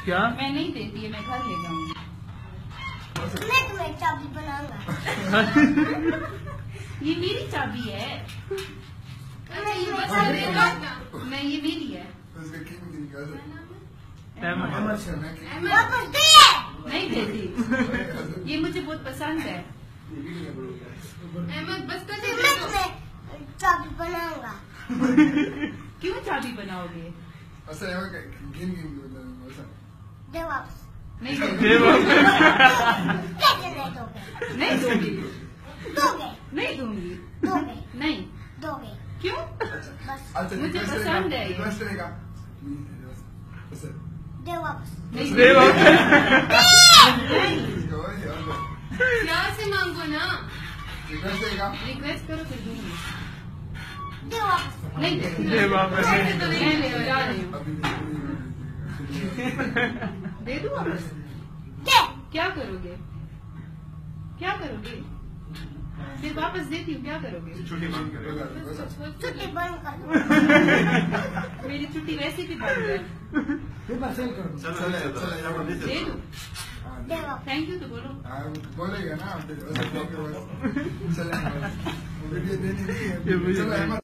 क्या? मैं नहीं देती है, मैं घर ले जाऊंगी। मैं तुम्हें चाबी बनाऊंगा। ये मेरी चाबी है। मैं ये बता देगा। मैं ये मेरी है। वापस दिए। नहीं देती। ये मुझे बहुत पसंद है। अहमद बस कर दे। मैं तुम्हें चाबी बनाऊंगा। क्यों चाबी बनाओगे? दे वापस। नहीं दे दोगे। कैसे नहीं दोगे? नहीं दोगी। दोगे। नहीं दूंगी। दोगे। नहीं। दोगे। क्यों? बस मुझे पसंद है ये। दे वापस। नहीं दे वापस। नहीं। प्यार से मांगो ना। रिक्वेस्ट करो फिर दूंगी। दे वापस। नहीं दे वापस। मैं ले जा रही हूँ। दे दूँ वापस? दे। क्या करोगे? क्या करोगे? फिर वापस देती हूँ, क्या करोगे? छुट्टी बंद कर दो। मेरी छुट्टी वैसे भी बंद है। दे दूँ? दे वापस। थैंक यू तो बोलो। बोलेगा ना।